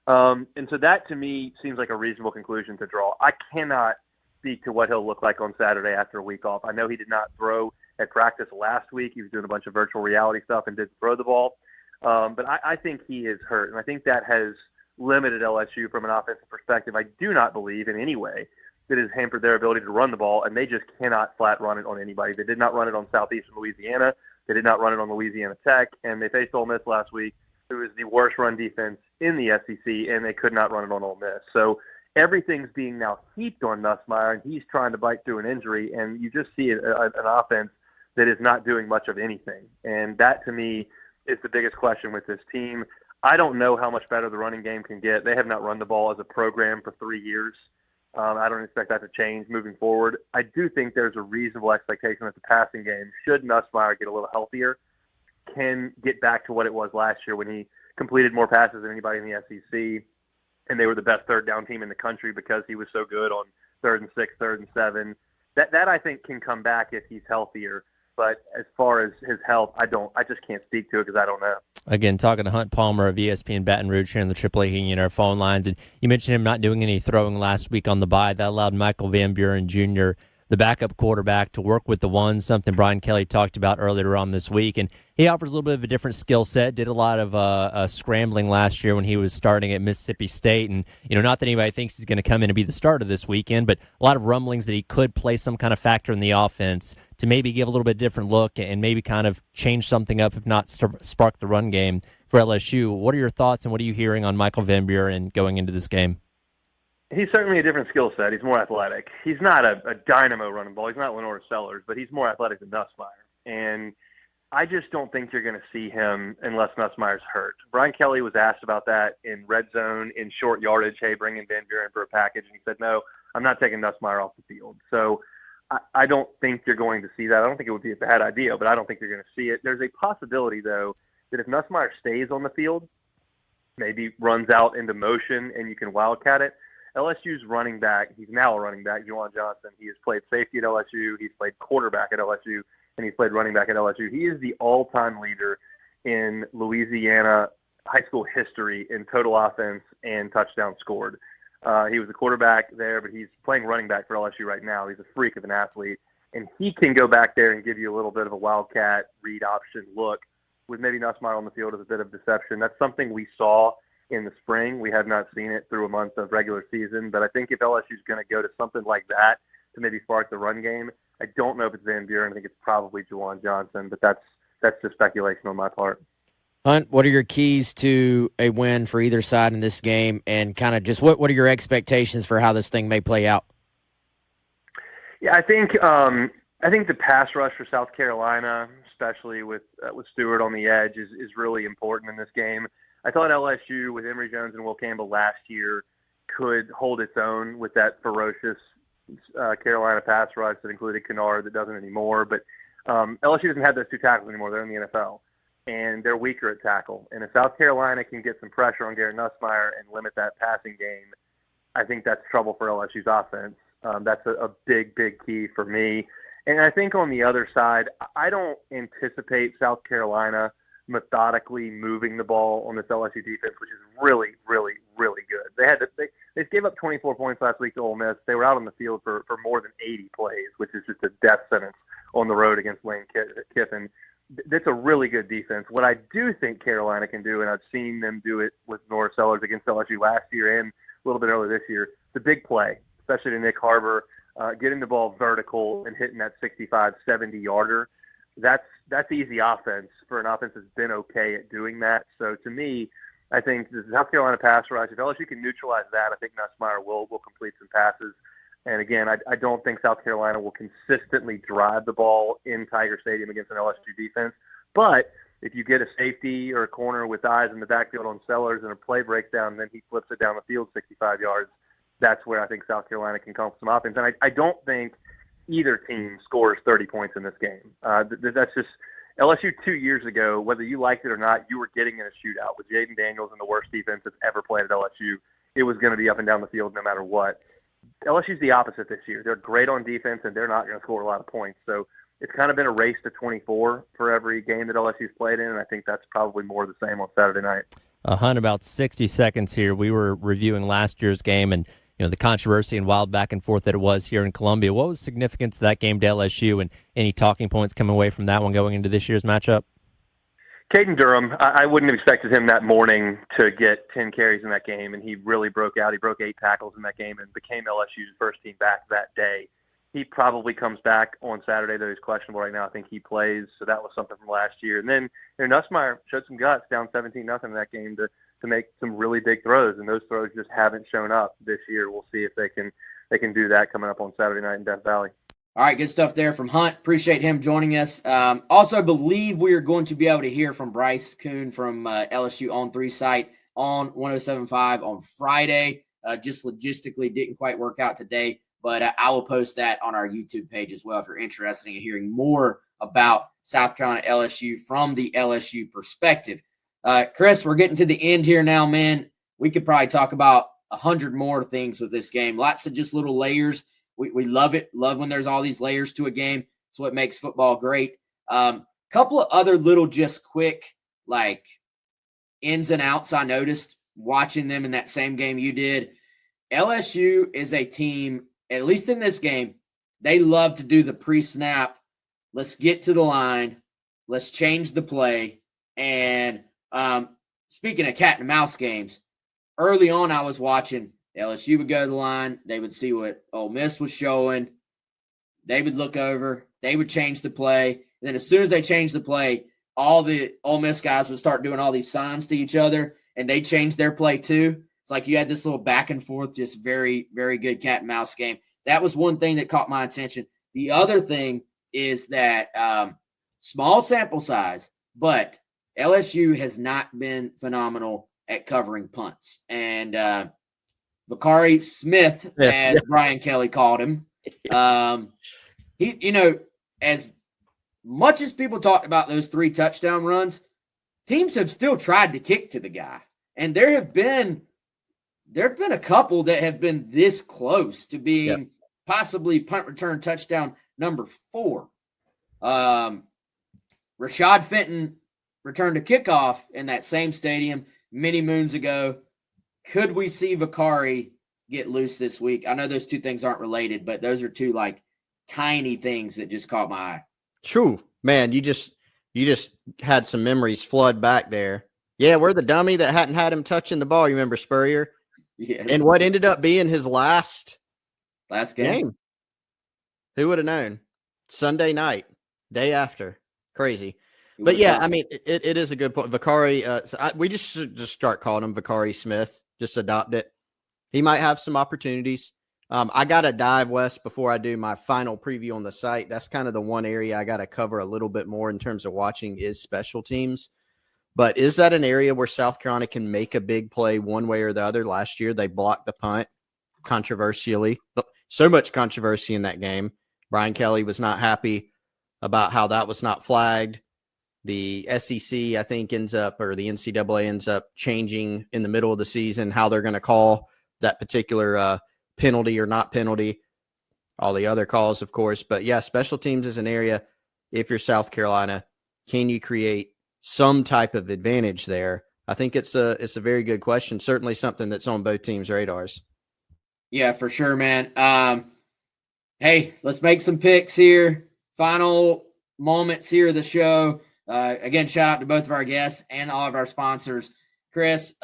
And so that, to me, seems like a reasonable conclusion to draw. I cannot speak to what he'll look like on Saturday after a week off. I know he did not throw at practice last week. He was doing a bunch of virtual reality stuff and didn't throw the ball. But I think he is hurt, and I think that has limited LSU from an offensive perspective. I do not believe in any way that it has hampered their ability to run the ball, and they just cannot flat run it on anybody. They did not run it on Southeastern Louisiana. They did not run it on Louisiana Tech, and they faced Ole Miss last week, who is the worst run defense in the SEC, and they could not run it on Ole Miss. So everything's being now heaped on Nussmeier, and he's trying to bite through an injury, and you just see an offense that is not doing much of anything. And that, to me, is the biggest question with this team. I don't know how much better the running game can get. They have not run the ball as a program for 3 years. I don't expect that to change moving forward. I do think there's a reasonable expectation that the passing game, should Nussmeier get a little healthier, can get back to what it was last year when he completed more passes than anybody in the SEC, and they were the best third down team in the country because he was so good on 3rd and 6, 3rd and 7. That I think can come back if he's healthier. But as far as his health, I just can't speak to it because I don't know. Again, talking to Hunt Palmer of ESPN Baton Rouge here in the AAA Heating our phone lines. And you mentioned him not doing any throwing last week on the bye. That allowed Michael Van Buren Jr., the backup quarterback, to work with the ones, something Brian Kelly talked about earlier on this week. And he offers a little bit of a different skill set, did a lot of scrambling last year when he was starting at Mississippi State. And, not that anybody thinks he's going to come in and be the starter this weekend, but a lot of rumblings that he could play some kind of factor in the offense to maybe give a little bit different look and maybe kind of change something up, if not spark the run game for LSU. What are your thoughts and what are you hearing on Michael Van Buren going into this game? He's certainly a different skill set. He's more athletic. He's not a dynamo running ball. He's not Lenore Sellers, but he's more athletic than Nussmeier. And I just don't think you're going to see him unless Nussmeier's hurt. Brian Kelly was asked about that in red zone, in short yardage, hey, bring in Van Buren for a package. And he said, no, I'm not taking Nussmeier off the field. So I don't think you're going to see that. I don't think it would be a bad idea, but I don't think you're going to see it. There's a possibility, though, that if Nussmeier stays on the field, maybe runs out into motion and you can wildcat it, LSU's running back, he's now a running back, Juwan Johnson. He has played safety at LSU. He's played quarterback at LSU, and he's played running back at LSU. He is the all-time leader in Louisiana high school history in total offense and touchdowns scored. He was a quarterback there, but he's playing running back for LSU right now. He's a freak of an athlete, and he can go back there and give you a little bit of a wildcat read option look with maybe Nussmeier on the field as a bit of deception. That's something we saw in the spring. We have not seen it through a month of regular season, but I think if LSU is going to go to something like that to maybe spark the run game, I don't know if it's Van Buren. I think it's probably Juwan Johnson, but that's just speculation on my part. Hunt, what are your keys to a win for either side in this game, and kind of just what are your expectations for how this thing may play out? Yeah, I think the pass rush for South Carolina, especially with Stewart on the edge, is really important in this game. I thought LSU with Emory Jones and Will Campbell last year could hold its own with that ferocious Carolina pass rush that included Kennard that doesn't anymore. But LSU doesn't have those two tackles anymore. They're in the NFL, and they're weaker at tackle. And if South Carolina can get some pressure on Garrett Nussmeier and limit that passing game, I think that's trouble for LSU's offense. That's a big, big key for me. And I think on the other side, I don't anticipate South Carolina methodically moving the ball on this LSU defense, which is really, really, really good. They gave up 24 points last week to Ole Miss. They were out on the field for more than 80 plays, which is just a death sentence on the road against Lane Kiffin. That's a really good defense. What I do think Carolina can do, and I've seen them do it with Norris Sellers against LSU last year and a little bit earlier this year, the big play, especially to Nick Harbor, getting the ball vertical and hitting that 65, 70-yarder. That's easy offense for an offense that's been okay at doing that. So to me, I think the South Carolina pass rush, if LSU can neutralize that, I think Nussmeier will complete some passes. And again, I don't think South Carolina will consistently drive the ball in Tiger Stadium against an LSU defense. But if you get a safety or a corner with eyes in the backfield on Sellers and a play breaks down, then he flips it down the field 65 yards, that's where I think South Carolina can come up with some offense. And I don't think either team scores 30 points in this game. That's just LSU 2 years ago, whether you liked it or not, you were getting in a shootout with Jaden Daniels and the worst defense that's ever played at LSU. It was going to be up and down the field no matter what. LSU's the opposite this year. They're great on defense, and they're not going to score a lot of points. So it's kind of been a race to 24 for every game that LSU's played in, and I think that's probably more the same on Saturday night. Hunt, about 60 seconds here. We were reviewing last year's game, and the controversy and wild back and forth that it was here in Columbia. What was the significance of that game to LSU, and any talking points coming away from that one going into this year's matchup? Caden Durham, I wouldn't have expected him that morning to get 10 carries in that game, and he really broke out. He broke 8 tackles in that game and became LSU's first team back that day. He probably comes back on Saturday, though he's questionable right now. I think he plays, so that was something from last year. And then Nussmeier showed some guts, down 17-0 in that game to to make some really big throws, and those throws just haven't shown up this year. We'll see if they can do that coming up on Saturday night in Death Valley. All right, good stuff there from Hunt. Appreciate him joining us. Also, believe we are going to be able to hear from Bryce Kuhn from LSU On 3 site on 107.5 on Friday. Just logistically didn't quite work out today, but I will post that on our YouTube page as well if you're interested in hearing more about South Carolina LSU from the LSU perspective. Chris, we're getting to the end here now, man. We could probably talk about 100 more things with this game. Lots of just little layers. We love it. Love when there's all these layers to a game. It's what makes football great. Couple of other little just quick like ins and outs I noticed watching them in that same game you did. LSU is a team, at least in this game, they love to do the pre-snap. Let's get to the line. Let's change the play. And speaking of cat and mouse games, early on I was watching LSU would go to the line. They would see what Ole Miss was showing. They would look over. They would change the play. And then as soon as they changed the play, all the Ole Miss guys would start doing all these signs to each other, and they changed their play too. It's like you had this little back and forth, just very, very good cat and mouse game. That was one thing that caught my attention. The other thing is that small sample size, but LSU has not been phenomenal at covering punts. And Vakari Smith, as Brian Kelly called him. He, as much as people talked about those 3 touchdown runs, teams have still tried to kick to the guy. And there have been a couple that have been this close to being possibly punt return touchdown number 4. Rashad Fenton returned a kickoff in that same stadium many moons ago. Could we see Vakari get loose this week? I know those 2 things aren't related, but those are 2 like tiny things that just caught my eye. True, man. You just had some memories flood back there. Yeah, we're the dummy that hadn't had him touching the ball. You remember Spurrier? Yes. And what ended up being his last game. Who would have known? Sunday night, day after. Crazy. But yeah, I mean, it is a good point. Vakari, we just should just start calling him Vakari Smith. Just adopt it. He might have some opportunities. I got to dive, Wes, before I do my final preview on the site. That's kind of the one area I got to cover a little bit more in terms of watching is special teams. But is that an area where South Carolina can make a big play one way or the other? Last year, they blocked the punt controversially. So much controversy in that game. Brian Kelly was not happy about how that was not flagged. The SEC, I think, or the NCAA ends up changing in the middle of the season how they're going to call that particular penalty or not penalty. All the other calls, of course. But, yeah, special teams is an area, if you're South Carolina, can you create some type of advantage there? I think it's a very good question. Certainly something that's on both teams' radars. Yeah, for sure, man. Hey, let's make some picks here. Final moments here of the show. Again, shout out to both of our guests and all of our sponsors. Chris,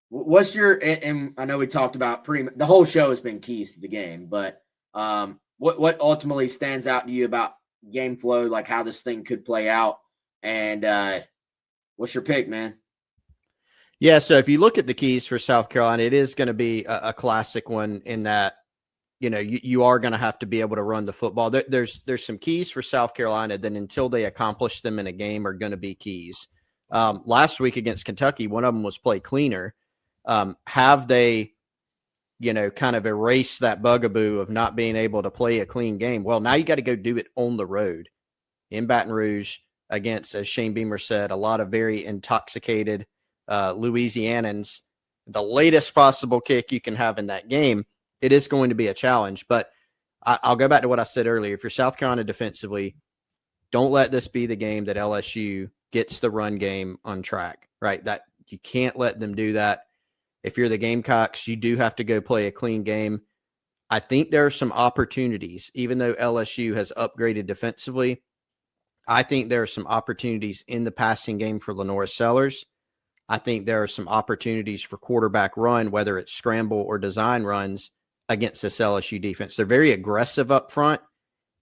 what's your, and I know we talked about the whole show has been keys to the game, but what ultimately stands out to you about game flow, like how this thing could play out? And what's your pick, man? Yeah, so if you look at the keys for South Carolina, it is going to be a classic one in that, you are going to have to be able to run the football. There's some keys for South Carolina that until they accomplish them in a game are going to be keys. Last week against Kentucky, one of them was play cleaner. Have they, kind of erased that bugaboo of not being able to play a clean game? Well, now you got to go do it on the road in Baton Rouge against, as Shane Beamer said, a lot of very intoxicated Louisianans. The latest possible kick you can have in that game. It is going to be a challenge, but I'll go back to what I said earlier. If you're South Carolina defensively, don't let this be the game that LSU gets the run game on track, right? That you can't let them do that. If you're the Gamecocks, you do have to go play a clean game. I think there are some opportunities, even though LSU has upgraded defensively. I think there are some opportunities in the passing game for Lenora Sellers. I think there are some opportunities for quarterback run, whether it's scramble or design runs, against this LSU defense. They're very aggressive up front.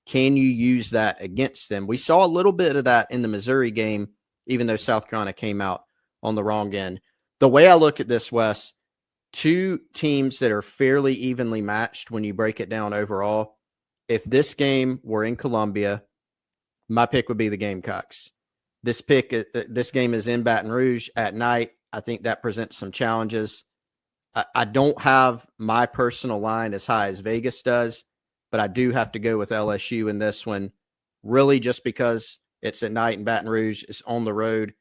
Can you use that against them? We saw a little bit of that in the Missouri game, even though South Carolina came out on the wrong end. The way I look at this, Wes, two teams that are fairly evenly matched when you break it down overall. If this game were in Columbia, my pick would be the Gamecocks. This game is in Baton Rouge at night. I think that presents some challenges. I don't have my personal line as high as Vegas does, but I do have to go with LSU in this one, really just because it's at night in Baton Rouge, it's on the road.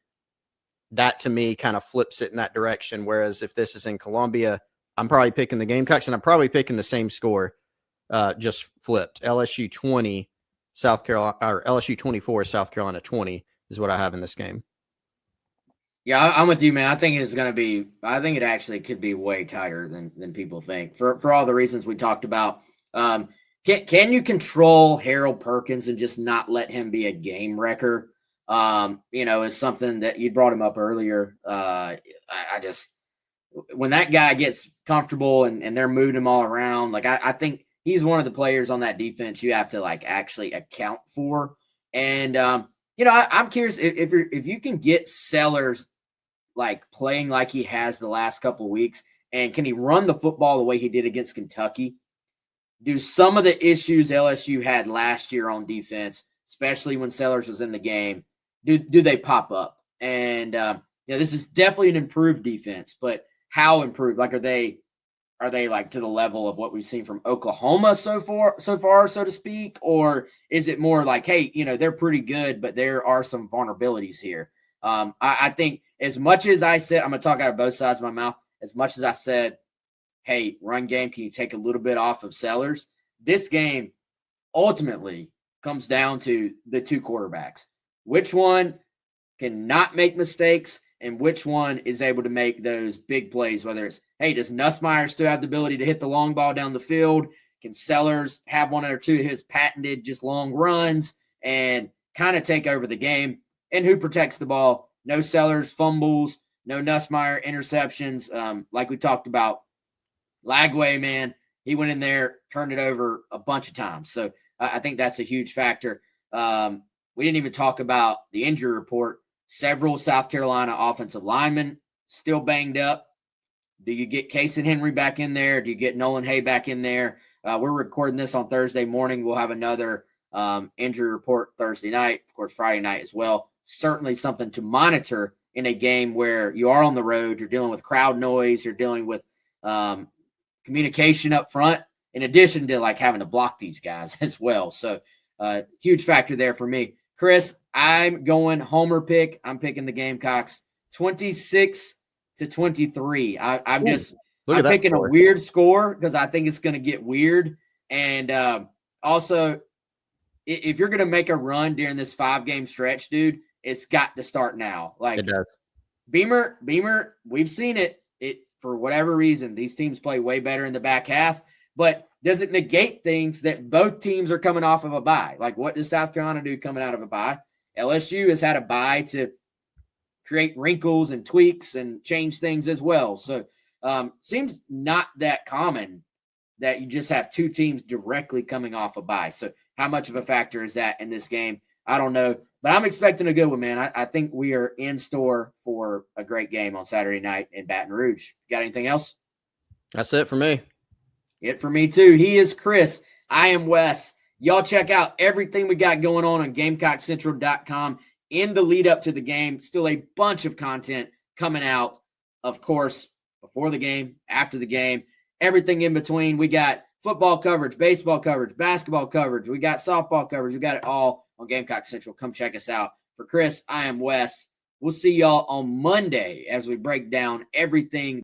That, to me, kind of flips it in that direction, whereas if this is in Columbia, I'm probably picking the Gamecocks, and I'm probably picking the same score, just flipped. LSU 20, South Carolina, or LSU 24, South Carolina 20 is what I have in this game. Yeah, I'm with you, man. I think it actually could be way tighter than people think for all the reasons we talked about. Can you control Harold Perkins and just not let him be a game wrecker? Is something that you brought him up earlier. I just, when that guy gets comfortable and they're moving him all around, like I think he's one of the players on that defense you have to like actually account for. And, I'm curious if you can get Sellers like playing like he has the last couple of weeks, and can he run the football the way he did against Kentucky? Do some of the issues LSU had last year on defense, especially when Sellers was in the game, do they pop up? And this is definitely an improved defense, but how improved? Like, are they like to the level of what we've seen from Oklahoma so far, so to speak? Or is it more like, hey, they're pretty good, but there are some vulnerabilities here? I think as much as I said, I'm going to talk out of both sides of my mouth, as much as I said, hey, run game, can you take a little bit off of Sellers? This game ultimately comes down to the two quarterbacks. Which one can not make mistakes and which one is able to make those big plays, whether it's, hey, does Nussmeier still have the ability to hit the long ball down the field? Can Sellers have one or two of his patented just long runs and kind of take over the game? And who protects the ball? No Sellers fumbles, no Nussmeier interceptions. Like we talked about, Lagway, man, he went in there, turned it over a bunch of times. So I think that's a huge factor. We didn't even talk about the injury report. Several South Carolina offensive linemen still banged up. Do you get Casey Henry back in there? Do you get Nolan Hay back in there? We're recording this on Thursday morning. We'll have another injury report Thursday night, of course, Friday night as well. Certainly something to monitor in a game where you are on the road. You're dealing with crowd noise. You're dealing with communication up front, in addition to like having to block these guys as well. So huge factor there for me. Chris, I'm going homer pick. I'm picking the Gamecocks 26-23. I'm picking a weird score because I think it's going to get weird. And also, if you're going to make a run during this 5-game stretch, dude, it's got to start now. Like, it does. Beamer, we've seen it. For whatever reason, these teams play way better in the back half, but does it negate things that both teams are coming off of a bye? Like, what does South Carolina do coming out of a bye? LSU has had a bye to create wrinkles and tweaks and change things as well. So seems not that common that you just have two teams directly coming off a bye. So how much of a factor is that in this game? I don't know, but I'm expecting a good one, man. I think we are in store for a great game on Saturday night in Baton Rouge. Got anything else? That's it for me. It for me too. He is Chris. I am Wes. Y'all check out everything we got going on GamecockCentral.com in the lead up to the game. Still a bunch of content coming out, of course, before the game, after the game, everything in between. We got football coverage, baseball coverage, basketball coverage. We got softball coverage. We got it all on Gamecock Central. Come check us out. For Chris, I am Wes. We'll see y'all on Monday as we break down everything